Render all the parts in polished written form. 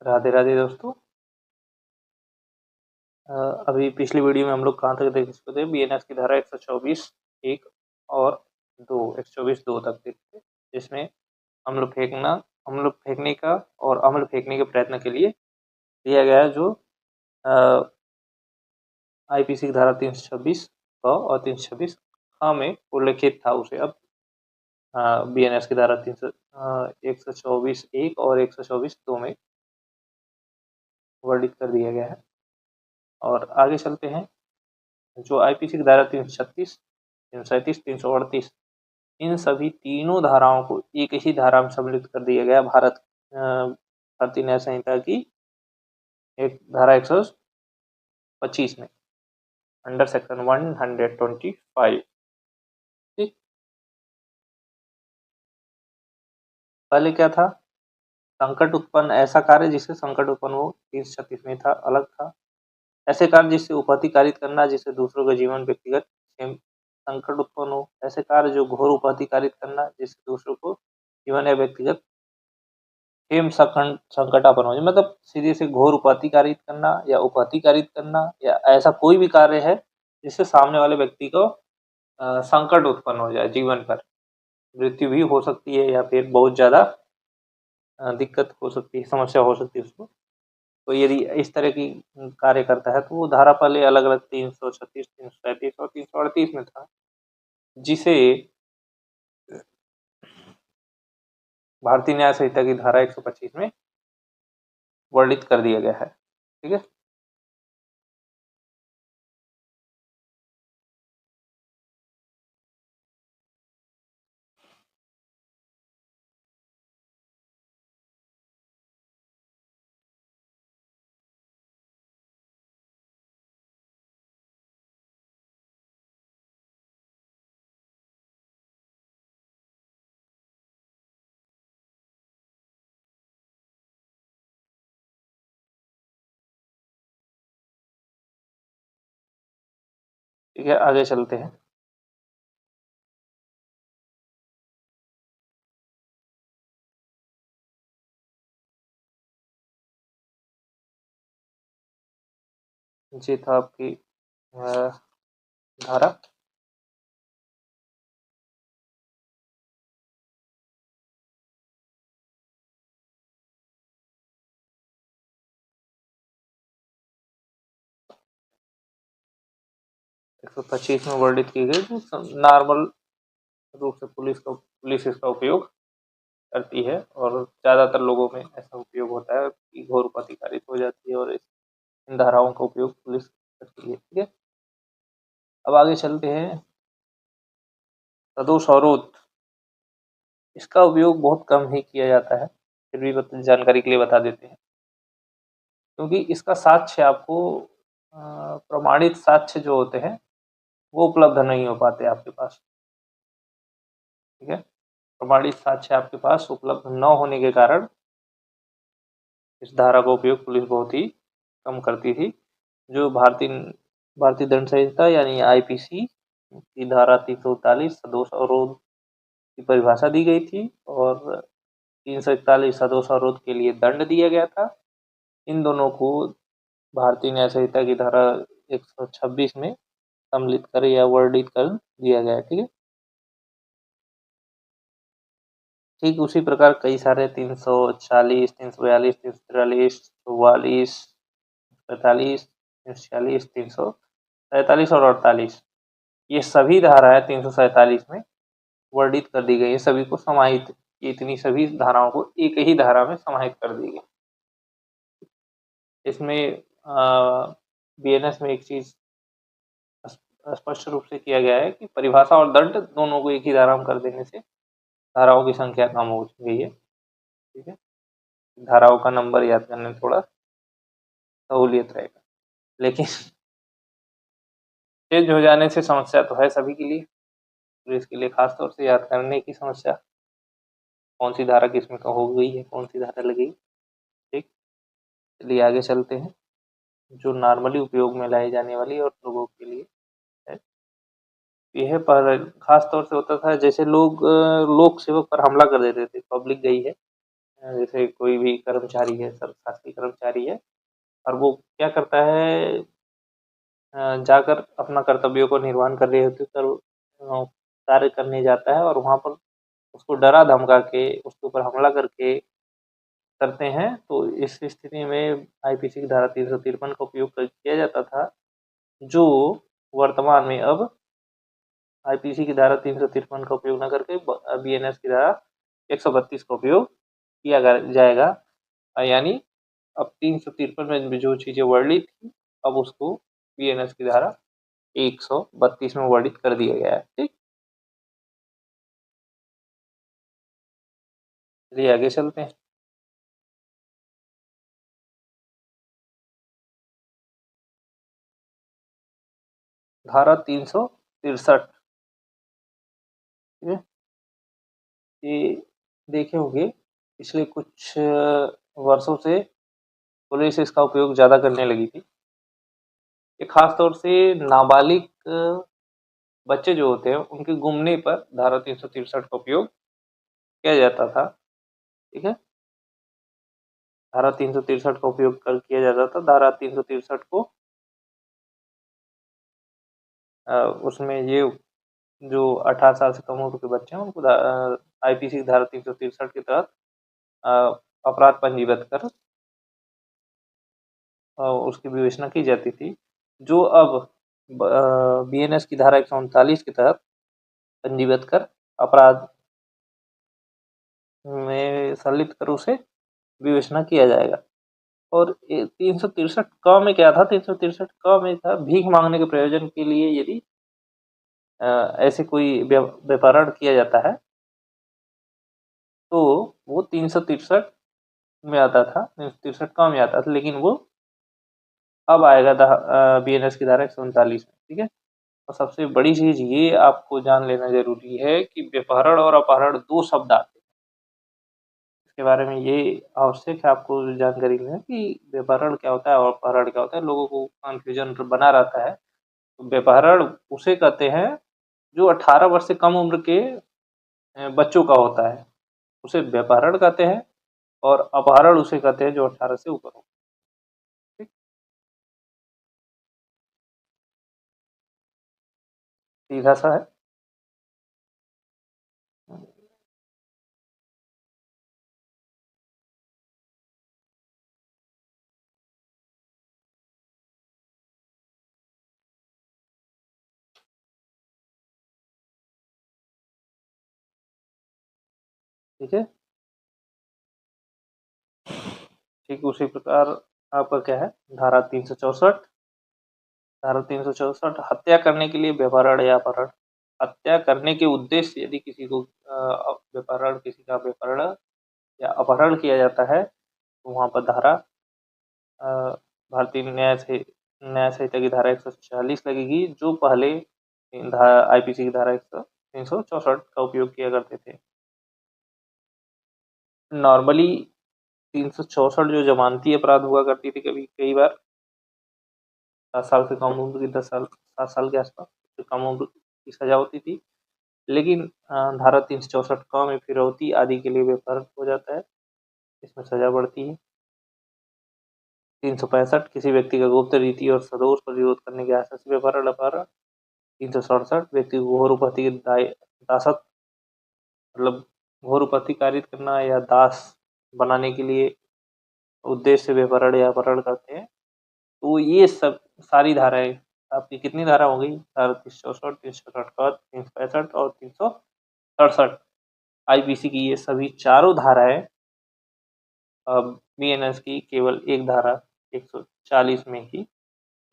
राधे राधे दोस्तों। अभी पिछली वीडियो में हम लोग कहाँ तक देख चुके थे? बीएनएस की धारा 124 1 और 2 124 2 तक देखते थे, जिसमें अम्ल फेंकने का और अम्ल फेंकने के प्रयत्न के लिए दिया गया जो आईपीसी की धारा 326 क और 326 ख में उल्लेखित था, उसे अब बीएनएस की धारा 124 1 और 124 2 में वर्णित कर दिया गया है। और आगे चलते हैं। जो आईपीसी की धारा 336, 337, 338 इन सभी तीनों धाराओं को एक ही धारा में सम्मिलित कर दिया गया भारतीय न्याय संहिता की एक धारा 125 में अंडर सेक्शन 125। ठीक, पहले क्या था? संकट उत्पन्न ऐसा कार्य जिससे संकट उत्पन्न हो, 336 में था, अलग था। ऐसे कार्य जिससे उपहति कारित करना, जिससे दूसरों का जीवन व्यक्तिगत संकट उत्पन्न हो। ऐसे कार्य जो घोर उपहति कारित करना, जिससे दूसरों को जीवन या व्यक्तिगत हेम संकटापन्न हो, मतलब सीधे से घोर उपहति कारित करना या उपहति कारित करना, या ऐसा कोई भी कार्य है जिससे सामने वाले व्यक्ति को संकट उत्पन्न हो जाए, जीवन पर मृत्यु भी हो सकती है या फिर बहुत ज्यादा दिक्कत हो सकती है, समस्या हो सकती है उसको। तो यदि इस तरह की कार्य करता है तो वो धारा पहले अलग अलग 336, 337 और 338 में था, जिसे भारतीय न्याय संहिता की धारा 125 में वर्णित कर दिया गया है। ठीक है, ठीक है, आगे चलते हैं। जी था आपकी धारा 125 में वर्णित की गई, जो नॉर्मल रूप से पुलिस इसका उपयोग करती है, और ज्यादातर लोगों में ऐसा उपयोग होता है कि घोर उपहति कारित हो जाती है, और इन धाराओं का उपयोग पुलिस करती है। ठीक है, अब आगे चलते हैं। सदोष अवरोध, इसका उपयोग बहुत कम ही किया जाता है, फिर भी जानकारी के लिए बता देते हैं, क्योंकि इसका साक्ष्य आपको प्रमाणित साक्ष्य जो होते हैं वो उपलब्ध नहीं हो पाते आपके पास। ठीक है, प्रमाणित साक्ष्य आपके पास उपलब्ध न होने के कारण इस धारा का उपयोग पुलिस बहुत ही कम करती थी। जो भारतीय दंड संहिता यानी आईपीसी की धारा 339 सदोष अवरोध की परिभाषा दी गई थी, और 341 सदोष अवरोध के लिए दंड दिया गया था। इन दोनों को भारतीय न्याय संहिता की धारा 126 में सम्मिलित कर या वर्णित कर दिया गया है। ठीक है, ठीक उसी प्रकार कई सारे 340, 342, 343, 44, 45, 346, 347 और 48, ये सभी धाराएं 347 में वर्णित कर दी गई है। सभी को समाहित, इतनी सभी धाराओं को एक ही धारा में समाहित कर दी गई। इसमें बीएनएस में एक चीज स्पष्ट रूप से किया गया है कि परिभाषा और दंड दोनों को एक ही धारा में कर देने से धाराओं की संख्या कम हो गई है। ठीक है, धाराओं का नंबर याद करने में थोड़ा सहूलियत रहेगा, लेकिन चेंज हो जाने से समस्या तो है सभी के लिए, पुलिस के लिए खास तौर से याद करने की समस्या, कौन सी धारा किसमें हो गई है, कौन सी धारा लगी। ठीक, चलिए आगे चलते हैं। जो नॉर्मली उपयोग में लाई जाने वाली और लोगों के लिए है, यह पर खास तौर से होता था जैसे लोग लोक सेवक पर हमला कर देते थे। पब्लिक गई है जैसे कोई भी कर्मचारी है, शासकीय कर्मचारी है और वो क्या करता है, जाकर अपना कर्तव्यों को निर्वहन कर रहे होते कार्य करने जाता है और वहाँ पर उसको डरा धमका के उसके ऊपर हमला करके करते हैं, तो इस स्थिति में आईपीसी की धारा 353 का उपयोग किया जाता था, जो वर्तमान में अब आईपीसी की धारा 353 का उपयोग न करके बीएनएस की धारा 132 का उपयोग किया जाएगा। यानी अब 353 में जो चीजें वर्णित थी, अब उसको बीएनएस की धारा 132 में वर्णित कर दिया गया है। ठीक, चलिए आगे चलते हैं। धारा 363, ठीक है, ये देखे होंगे पिछले कुछ वर्षों से पुलिस इसका उपयोग ज़्यादा करने लगी थी। ये खास तौर से नाबालिग बच्चे जो होते हैं उनके गुमने पर धारा 363 का उपयोग किया जाता था। ठीक है, धारा 363 का उपयोग कर किया जाता था। धारा 363 को उसमें ये जो 18 साल से कम उम्र के बच्चे हैं उनको आईपीसी की धारा 363 के तहत अपराध पंजीबद्ध कर उसकी विवेचना की जाती थी, जो अब बीएनएस की धारा 139 के तहत पंजीबद्ध कर अपराध में संलिप्त कर उसे विवेचना किया जाएगा। और 363 क में क्या था, 363 क में था भीख मांगने के प्रयोजन के लिए यदि ऐसे कोई व्यापारण किया जाता है तो वो 363 में आता था, 363 क में आता था, लेकिन वो अब आएगा बीएनएस की धारा 139 में। ठीक है, और सबसे बड़ी चीज ये आपको जान लेना जरूरी है कि व्यपहरण और अपहरण दो शब्द आते हैं। इसके बारे में ये आवश्यक है आपको जानकारी लेना कि व्यपहरण क्या होता है और अपहरण क्या होता है। लोगों को कन्फ्यूजन बना रहता है। तो व्यपहरण उसे कहते हैं जो 18 वर्ष से कम उम्र के बच्चों का होता है, उसे व्यपहरण कहते हैं, और अपहरण उसे कहते हैं जो 18 से ऊपर हो। ठीक, सीधा सा है। ठीक है, ठीक उसी प्रकार आपका क्या है, धारा 364, धारा 364 हत्या करने के लिए व्यपहरण या अपहरण। हत्या करने के उद्देश्य से यदि किसी को व्यपहरण, किसी का व्यपहरण या अपहरण किया जाता है तो वहाँ पर धारा भारतीय न्याय संहिता की धारा 140 लगेगी, जो पहले आईपीसी की धारा 364 का उपयोग किया करते थे। नॉर्मली 364 जो जमानती अपराध हुआ करती थी, कभी कई बार 10 साल से कम उम्र की, 10 साल 7 साल के आसपास कम उम्र की सजा होती थी। लेकिन धारा 364 क में फिरौती आदि के लिए व्यपहरण हो जाता है, इसमें सजा बढ़ती है। 365 किसी व्यक्ति का गुप्त रीति और सदोष पर विरोध करने के आशय से व्यपहरण अपहरण। 367 व्यक्ति को घोर उपहति की दासत, मतलब घोर उपहति कारित करना या दास बनाने के लिए उद्देश्य से व्यपहरण या अपहरण करते हैं। तो ये सब सारी धाराएं आपकी कितनी धारा हो गई, धारा 364, 367, 365 और 367 आईपीसी की ये सभी चारों धाराएं अब बीएनएस की केवल एक धारा 140 में ही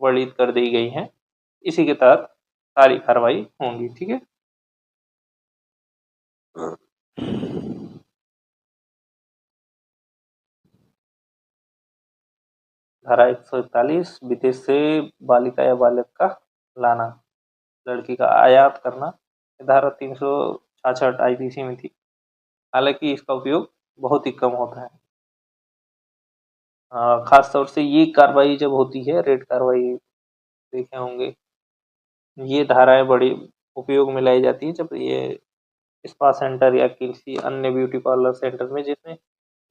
वर्णित कर दी गई हैं। इसी के तहत सारी कार्रवाई होंगी। ठीक है, धारा 141 विदेश से बालिका या बालक का लाना, लड़की का आयात करना, धारा 366 आईपीसी में थी। हालांकि इसका उपयोग बहुत ही कम होता है। खास तौर से ये कार्रवाई जब होती है, रेड कार्रवाई देखे होंगे, ये धाराएं बड़ी उपयोग में लाई जाती है जब ये स्पा सेंटर या किसी अन्य ब्यूटी पार्लर सेंटर में जिसमें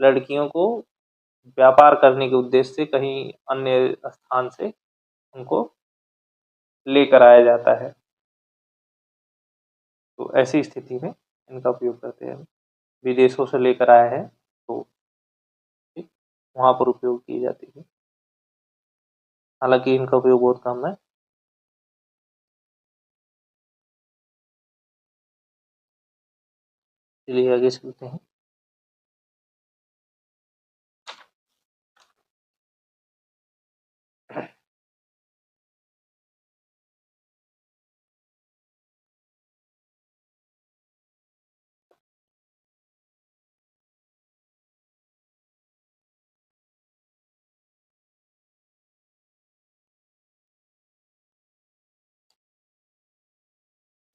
लड़कियों को व्यापार करने के उद्देश्य से कहीं अन्य स्थान से उनको लेकर आया जाता है। तो ऐसी स्थिति में इनका उपयोग करते हैं। विदेशों से लेकर आए हैं तो ठीक वहाँ पर उपयोग की जाती है। हालाँकि इनका उपयोग बहुत कम है। चलिए आगे चलते हैं।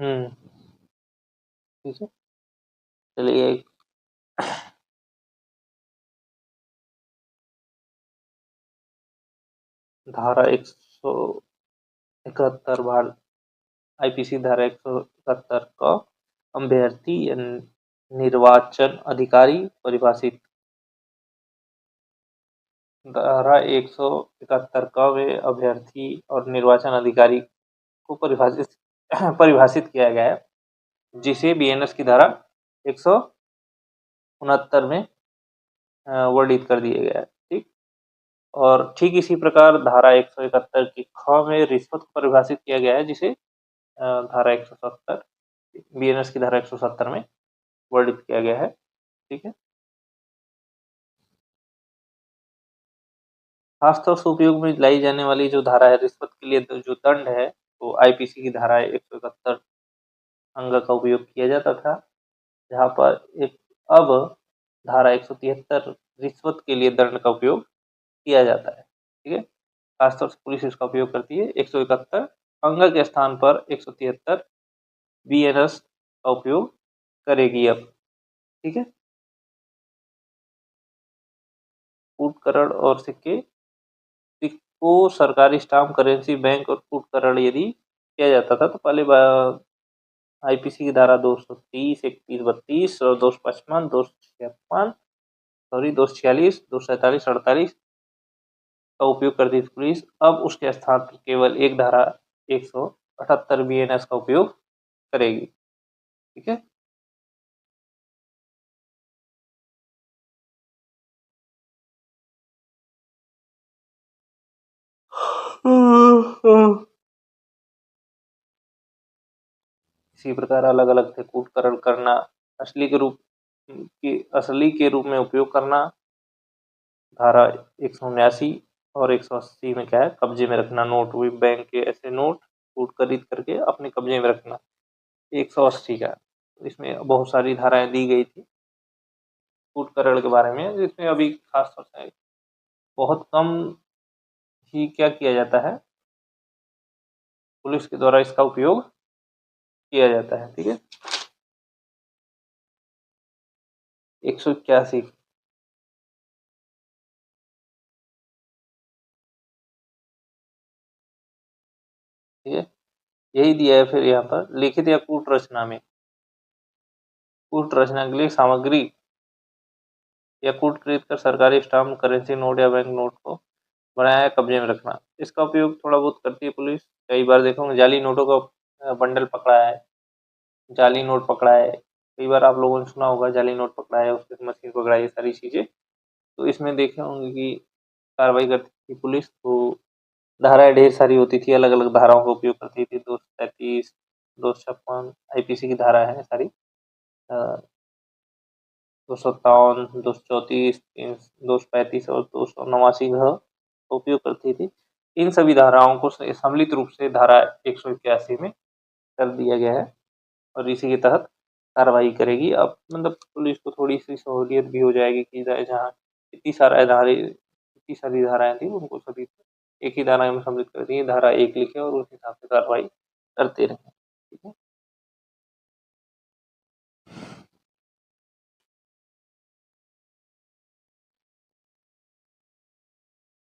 हुँ, ठीक है। चलिए धारा 171 आईपीसी धारा 171 का अभ्यर्थी या निर्वाचन अधिकारी परिभाषित। धारा 171 का वे अभ्यर्थी और निर्वाचन अधिकारी को परिभाषित परिभाषित किया गया है, जिसे बीएनएस की धारा 169 में वर्णित कर दिया गया है। ठीक, और ठीक इसी प्रकार धारा 171 की ख में रिश्वत को परिभाषित किया गया है, जिसे धारा 170 बीएनएस की धारा 170 में वर्णित किया गया है। ठीक है। खासतौर से उपयोग में लाई जाने वाली जो धारा है रिश्वत के लिए जो दंड है, तो आईपीसी की धारा 171 अंग का उपयोग किया जाता था, जहाँ पर एक अब धारा 173 रिश्वत के लिए दंड का उपयोग किया जाता है। ठीक है। खासतौर से पुलिस इसका उपयोग करती है। 171 अंग के स्थान पर 173 बीएनएस का उपयोग करेगी अब। ठीक है। कूटकरण और सिक्के को सरकारी स्टाम्प, करेंसी, बैंक और कूटकरण यदि किया जाता था तो पहले आईपीसी की धारा 230, 31, 32 और 255, 256 सॉरी 246, 247, 48 का उपयोग करती थी पुलिस। अब उसके स्थान पर केवल एक धारा 178 बीएनएस का उपयोग करेगी। ठीक है। इसी प्रकार अलग अलग थे कूटकरण करना, असली के रूप में उपयोग करना, धारा 179 और 180 में क्या है, कब्जे में रखना नोट, हुई बैंक के ऐसे नोट कूट खरीद करके अपने कब्जे में रखना। 180 का इसमें बहुत सारी धाराएं दी गई थी कूटकरण के बारे में, जिसमें अभी खास तौर से बहुत कम ही क्या किया जाता है, पुलिस के द्वारा इसका उपयोग किया जाता है। ठीक है। 181 ठीक है, यही दिया है। फिर यहाँ पर लिखित या कूट रचना में, कूट रचना के लिए सामग्री या कूट खरीद कर सरकारी स्टाम्प, करेंसी नोट या बैंक नोट को बनाया कब्जे में रखना, इसका उपयोग थोड़ा बहुत करती है पुलिस। कई बार देखो जाली नोटों का बंडल पकड़ा है, जाली नोट पकड़ा है, कई बार आप लोगों ने सुना होगा जाली नोट पकड़ा है, उसके मशीन पकड़ा है, ये सारी चीज़ें तो इसमें देखे होंगे कि कार्रवाई करती थी पुलिस। तो धाराएं ढेर सारी होती थी, अलग अलग धाराओं का उपयोग करती थी। 233, 256 आईपीसी की धारा है सारी, 257, 234, 235 और 289 का उपयोग करती थी। इन सभी धाराओं को सम्मिलित रूप से धारा 181 में कर दिया गया है और इसी के तहत कार्रवाई करेगी। अब मतलब पुलिस को थोड़ी सी सहूलियत भी हो जाएगी कि जहाँ इतनी सारी धाराएं थी उनको सभी एक ही धारा में सम्मिलित कर दी, धारा 1 लिखे और उस हिसाब से कार्रवाई करते रहें। ठीक है।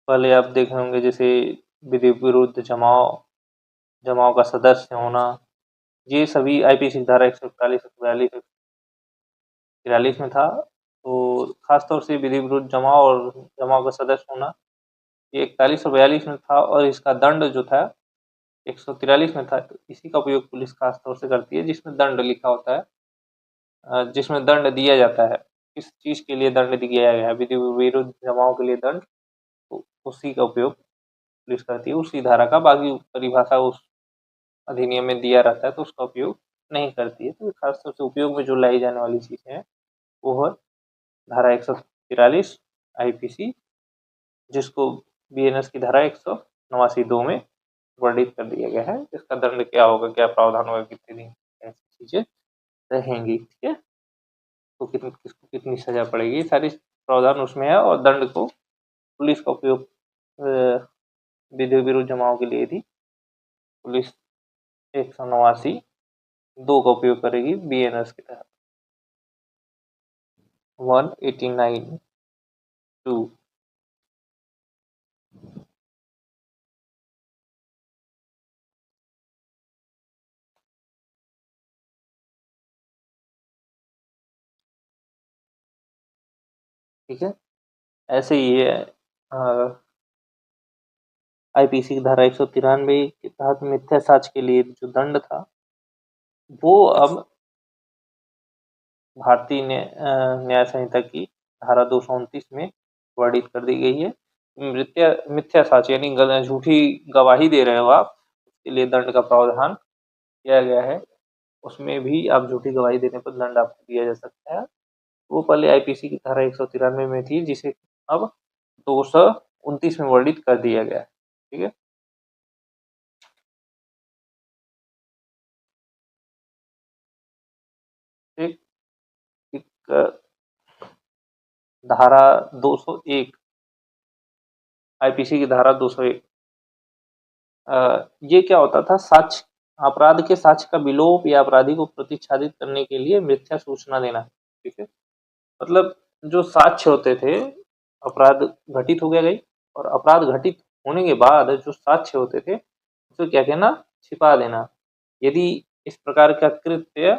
पहले आप देखे होंगे जैसे विधि विरुद्ध जमाव, जमाव का सदस्य होना, ये सभी आईपीसी धारा 141, 142, 143 में था। तो खासतौर से विधि विरुद्ध जमाव और जमाव का सदस्य होना, ये 41 और 42 में था, और इसका दंड जो था 143 में था। तो इसी का उपयोग पुलिस खासतौर से करती है जिसमें दंड लिखा होता है, जिसमें दंड दिया जाता है, किस चीज के लिए दंड दिया गया है, विधि विरुद्ध जमाव के लिए दंड, तो उसी का उपयोग पुलिस करती है, उसी धारा का। बाकी परिभाषा उस अधिनियम में दिया रहता है तो उसका उपयोग नहीं करती है। तो खासतौर से उपयोग में जो लाई जाने वाली चीजें हैं वो है धारा 143 आईपीसी, जिसको बीएनएस की धारा 189(2) में वर्णित कर दिया गया है। इसका दंड क्या होगा, क्या प्रावधान होगा, कितने दिन, ऐसी चीजें रहेंगी। ठीक है, तो किसको कितनी सजा पड़ेगी, सारी प्रावधान उसमें है। और दंड को पुलिस का उपयोग विधि विरुद्ध जमाव के लिए भी पुलिस 189(2) का उपयोग करेगी बीएनएस के तहत। 189(2). ठीक है, ऐसे ही है आईपीसी की धारा 193 के तहत मिथ्या साक्ष्य के लिए जो दंड था वो अब भारतीय न्याय संहिता की धारा 229 में वर्णित कर दी गई है। मिथ्या साक्ष्य यानी झूठी गवाही दे रहे हो आप, उसके लिए दंड का प्रावधान किया गया है। उसमें भी आप झूठी गवाही देने पर दंड आपको दिया जा सकता है। वो पहले आईपीसी की धारा 193 में थी, जिसे अब 229 में वर्णित कर दिया गया है। ठीक है, एक, एक धारा 201 आईपीसी की धारा 201, ये क्या होता था, साक्ष्य, अपराध के साक्ष्य का विलोप या अपराधी को प्रतिच्छादित करने के लिए मिथ्या सूचना देना। ठीक है, मतलब जो साक्ष्य होते थे, अपराध घटित हो गई और अपराध घटित होने के बाद जो साक्ष्य होते थे उसे क्या कहना, छिपा देना। यदि इस प्रकार का कृत्य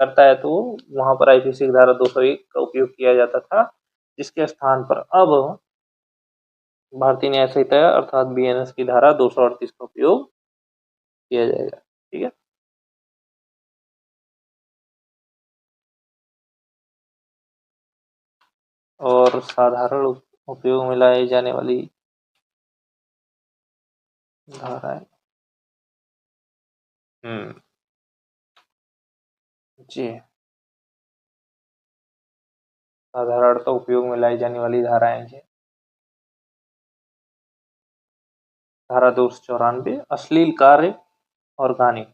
करता है तो वहां पर आईपीसी की धारा 201 का उपयोग किया जाता था, जिसके स्थान पर अब भारतीय न्याय संहिता अर्थात बीएनएस की धारा 238 का उपयोग किया जाएगा। ठीक है, और साधारण उपयोग में लाई जाने वाली धाराएं, जी, साधारणतः उपयोग में लाई जाने वाली धाराएं जी, धारा 294 अश्लील कार्य और गाने।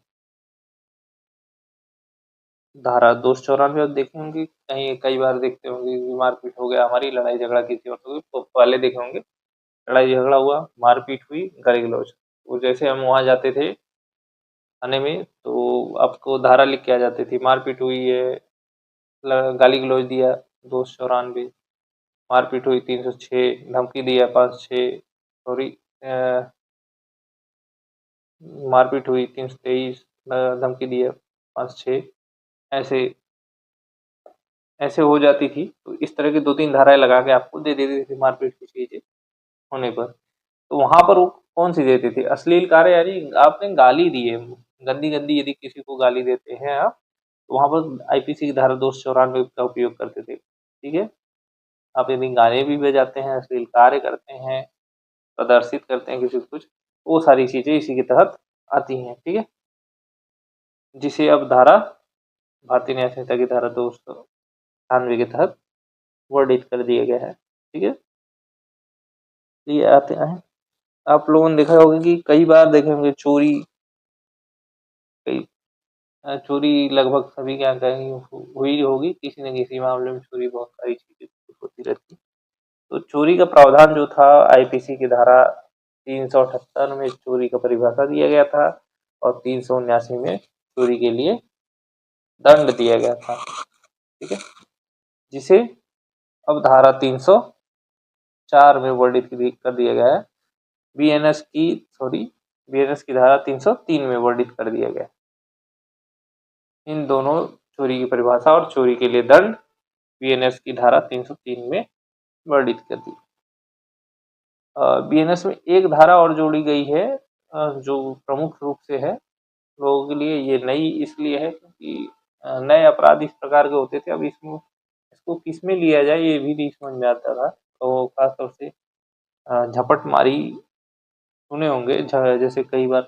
धारा 294 आप देखे होंगे, कहीं कई बार देखते होंगे कि मारपीट हो गया, हमारी लड़ाई झगड़ा किसी और से, तो पहले देखे होंगे लड़ाई झगड़ा हुआ, मारपीट हुई, गाली गलौज। वो जैसे हम वहां जाते थे थाने में तो आपको धारा लिख के आ जाती थी, मारपीट हुई है, गाली गलौज दिया 294, मारपीट हुई 306, धमकी दिया 506, सॉरी मारपीट हुई 323, धमकी दिया 506, ऐसे ऐसे हो जाती थी। तो इस तरह की 2-3 धाराएं लगा के आपको दे देती थी मारपीट की चीजें होने पर। तो वहां पर वो कौन सी देती थी, अश्लील कार्य, यानी आपने गाली दी है, गंदी गंदी यदि किसी को गाली देते हैं आप, तो वहां पर आईपीसी की धारा 294 का उपयोग करते थे। ठीक है, आप यदि गाने भी बजाते हैं, अश्लील कार्य करते हैं, प्रदर्शित करते हैं किसी को कुछ, वो सारी चीजें इसी के तहत आती हैं। ठीक है, जिसे अब धारा भारतीय न्याय संहिता की धारा 298 के तहत वर्णित कर दिया गया है। ठीक है, ये आते हैं। आप लोगों ने देखा होगा कि कई बार देखे होंगे चोरी, कई चोरी लगभग सभी के यहाँ कहीं हुई होगी, किसी न किसी मामले में चोरी, बहुत सारी चीजें होती रहती है। तो चोरी का प्रावधान जो था आईपीसी की धारा 378 में चोरी का परिभाषा दिया गया था, और 379 में चोरी के लिए दंड दिया गया था। ठीक है, जिसे अब धारा 304 में वर्णित कर दिया गया है, बीएनएस की धारा 303 में वर्णित कर दिया गया। इन दोनों, चोरी की परिभाषा और चोरी के लिए दंड, बीएनएस की धारा 303 में वर्णित कर दी। बीएनएस में एक धारा और जोड़ी गई है जो प्रमुख रूप से है लोगों के लिए। ये नई इसलिए है क्योंकि नए अपराध इस प्रकार के होते थे। अब इसको किस में लिया जाए ये भी नहीं समझ में आता था। तो खासतौर से झपटमारी सुने होंगे, जैसे कई बार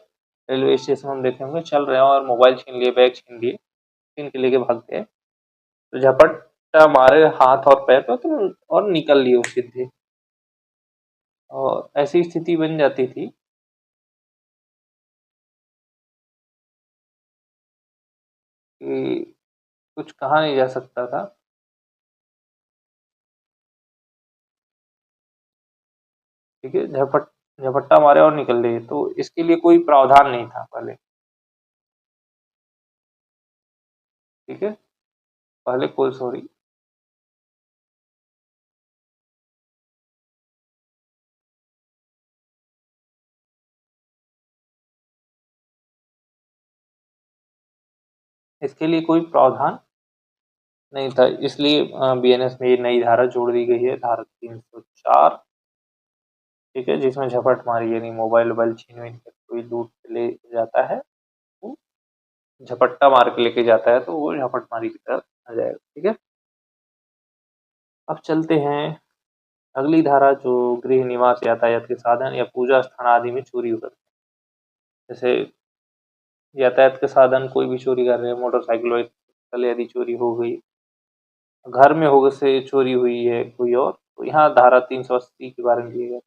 रेलवे स्टेशन हम देखे होंगे, चल रहे हैं और मोबाइल छीन लिए, बैग छीन लिए, छीन के लेके भाग गए, तो झपट्टा मारे हाथ और पैर पे तो और निकल लिए उस सीधे। और ऐसी स्थिति बन जाती थी कि कुछ कहा नहीं जा सकता था। ठीक है, झपट्टा मारे और निकल लिए, तो इसके लिए कोई प्रावधान नहीं था पहले। ठीक है, पहले कोई सॉरी इसके लिए कोई प्रावधान नहीं था, इसलिए बीएनएस में ये नई धारा जोड़ दी गई है, धारा 304। ठीक है, जिसमें झपट मारी यानी मोबाइल वोबाइल छीन वीन के कोई लूट के ले जाता है, वो झपट्टा मार के लेके जाता है, तो वो झपट मारी की तरफ आ जाएगा। ठीक है, अब चलते हैं अगली धारा जो गृह निवास, यातायात के साधन या पूजा स्थान आदि में चोरी हो सकती है। जैसे यातायात के साधन कोई भी चोरी कर रहे हैं, मोटरसाइकिल व्हीकल यदि चोरी हो गई, घर में हो से चोरी हुई है कोई और, तो यहाँ धारा 380 के बारे में लिया गया।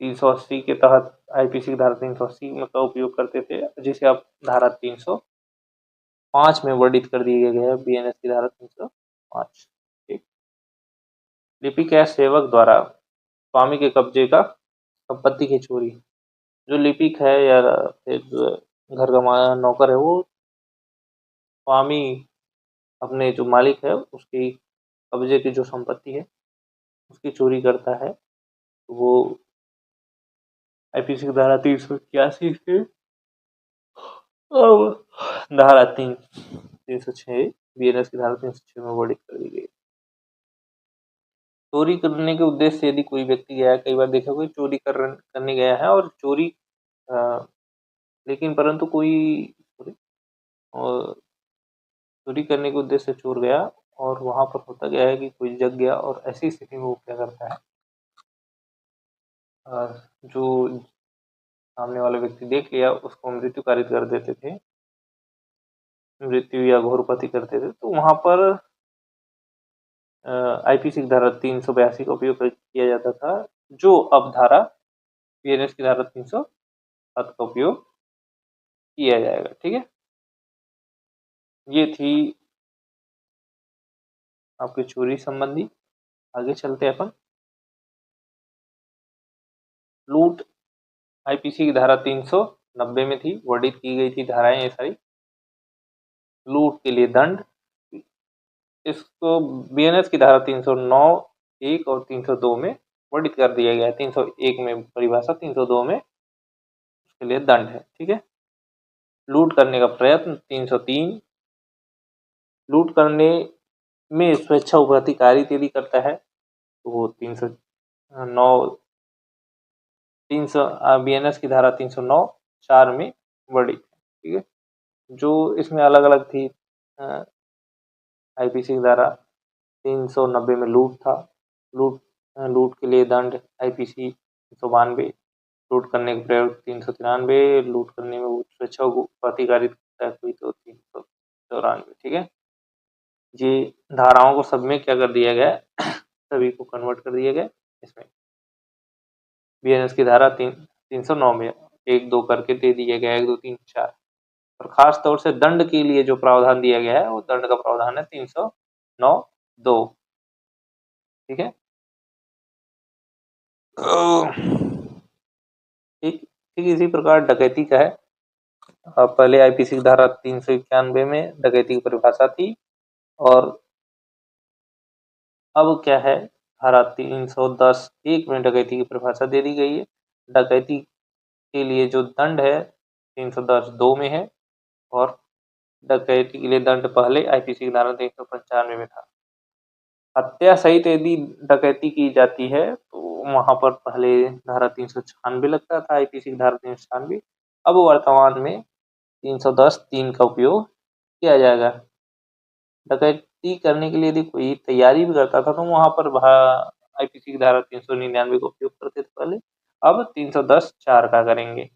380 के तहत आईपीसी की धारा 380 का उपयोग करते थे, जिसे अब धारा 305 में वर्णित कर दिया गया है, बीएनएस की धारा 305। ठीक, लिपिक या सेवक द्वारा स्वामी के कब्जे का संपत्ति की चोरी। जो लिपिक है या फिर घर का नौकर है, वो स्वामी अपने जो मालिक है उसकी कब्जे की जो संपत्ति है उसकी चोरी करता है, तो वो आईपीसी की धारा 381 से धारा 306 बीएनएस की धारा 306 में वर्णित कर दी गई। चोरी करने के उद्देश्य से यदि कोई व्यक्ति गया है, कई बार देखा कोई चोरी करने गया है और चोरी लेकिन परंतु कोई चोरी करने के उद्देश्य से चोर गया और वहां पर होता गया है कि कोई जग गया, और ऐसी स्थिति में वो क्या करता है, जो सामने वाला व्यक्ति देख लिया उसको मृत्यु कारित कर देते थे, मृत्यु या घोरपति करते थे, तो वहां पर आईपीसी की धारा 382 का उपयोग किया जाता था, जो अब धारा बीएनएस की धारा 307 का उपयोग किया जाएगा। ठीक है, ये थी आपकी चोरी संबंधी। आगे चलते हैं अपन। लूट आईपीसी की धारा 390 में थी, वर्णित की गई थी धाराएं ये सारी। लूट के लिए दंड, इसको बीएनएस की धारा 309 1 और 302 में वर्णित कर दिया गया है। 301 में परिभाषा, 302 में उसके लिए दंड है। ठीक है, लूट करने का प्रयत्न 303, लूट करने में स्वेच्छा उपरतिकारित यदि करता है तो वो 309 बीएनएस की धारा 309 4 में वर्णित है। ठीक है, जो इसमें अलग अलग थी, आईपीसी की धारा 390 में लूट था, लूट के लिए दंड आईपीसी 392, लूट करने के प्रयोग 393, लूट करने में स्वेच्छा को प्रतिकारित करता है कोई तो 394। ठीक है, ये धाराओं को सब में क्या कर दिया गया सभी को कन्वर्ट कर दिया गया इसमें बीएनएस की धारा 309 में 1 2 करके दे दिया गया, 1 2 3 4। और खास तौर से दंड के लिए जो प्रावधान दिया गया है वो दंड का प्रावधान है 309 2। ठीक है, ठीक ठीक इसी प्रकार डकैती का है। पहले आईपीसी की धारा 391 में डकैती की परिभाषा थी, और अब क्या है, धारा 310 1 में डकैती की परिभाषा दे दी गई है। डकैती के लिए जो दंड है 310 2 में है, और डकैती के लिए दंड पहले आईपीसी की धारा 395 में था। हत्या सहित यदि डकैती की जाती है तो वहाँ पर पहले धारा 396 लगता था, आईपीसी की धारा 396। अब वर्तमान में 310(3) का उपयोग किया जाएगा। डकैती करने के लिए यदि कोई तैयारी भी करता था तो वहाँ पर आईपीसी की धारा 399 का उपयोग करते थे पहले, अब 310(4) का करेंगे।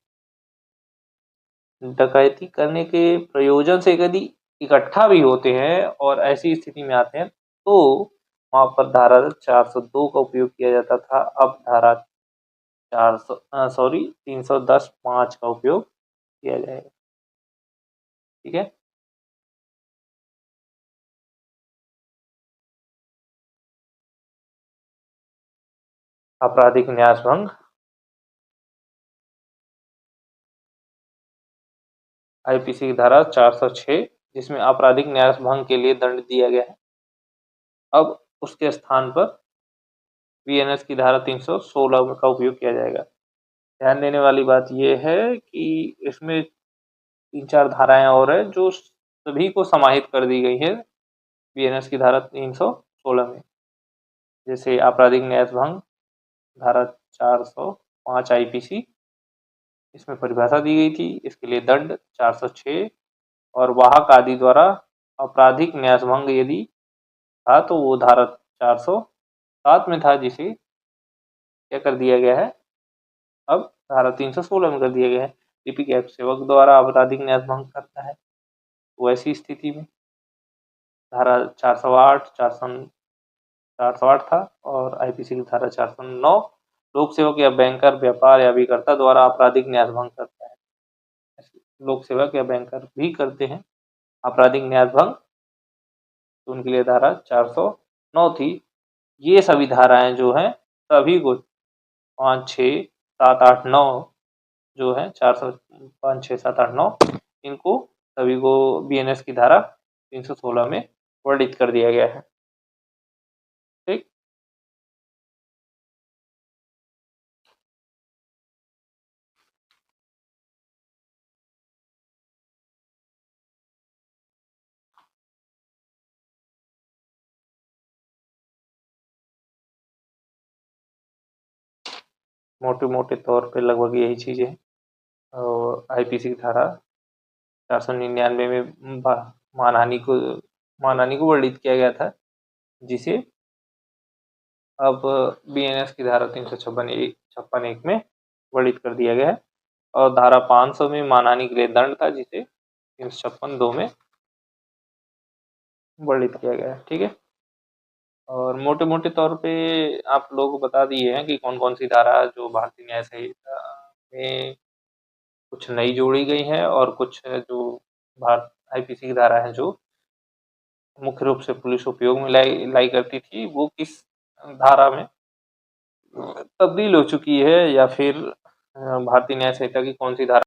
डकैती करने के प्रयोजन से यदि इकट्ठा भी होते हैं और ऐसी स्थिति में आते हैं तो वहाँ पर धारा 402 का उपयोग किया जाता था। अब धारा 310(5) का उपयोग किया जाएगा। ठीक है। आपराधिक न्यास भंग, आईपीसी की धारा 406 जिसमें आपराधिक न्यास भंग के लिए दंड दिया गया है। अब उसके स्थान पर बीएनएस की धारा 316 का उपयोग किया जाएगा। ध्यान देने वाली बात यह है कि इसमें 3-4 धाराएं और है जो सभी को समाहित कर दी गई है बीएनएस की धारा 316 में। जैसे आपराधिक न्यास भंग धारा 405 आईपीसी, इसमें परिभाषा दी गई थी। इसके लिए दंड 406 और वाहक आदि द्वारा आपराधिक न्यास भंग यदि था तो वो धारा 407 में था, जिसे क्या कर दिया गया है, अब धारा 316 में कर दिया गया है। लिपिक एवं सेवक द्वारा आपराधिक न्यास भंग करता है तो ऐसी स्थिति में धारा 408 408 था और आईपीसी की धारा 409 लोक सेवक या बैंकर व्यापार या अभिकर्ता द्वारा आपराधिक न्यास भंग करता है। लोक सेवक या बैंकर भी करते हैं आपराधिक न्यास भंग तो उनके लिए धारा 409 थी। ये सभी धाराएं जो हैं सभी को 5, 6, 7, 8, 9 जो है 5, 6, 7, 8, 9 इनको सभी को बीएनएस की धारा 316 में वर्णित कर दिया गया है। ठीक। मोटे मोटे तौर पे लगभग यही चीजें हैं। और आईपीसी की धारा 499 में मानहानि को वर्णित किया गया था, जिसे अब बीएनएस की धारा 356(1) में वर्णित कर दिया गया है। और धारा 500 में मानहानि के लिए दंड था, जिसे 356(2) में वर्णित किया गया है। ठीक है। और मोटे मोटे तौर पे आप लोगों को बता दिए हैं कि कौन कौन सी धारा जो भारतीय न्याय संहिता में कुछ नई जोड़ी गई है और कुछ जो भारत आईपीसी की धारा है जो मुख्य रूप से पुलिस उपयोग में लाई करती थी, वो किस धारा में तब्दील हो चुकी है या फिर भारतीय न्याय संहिता की कौन सी धारा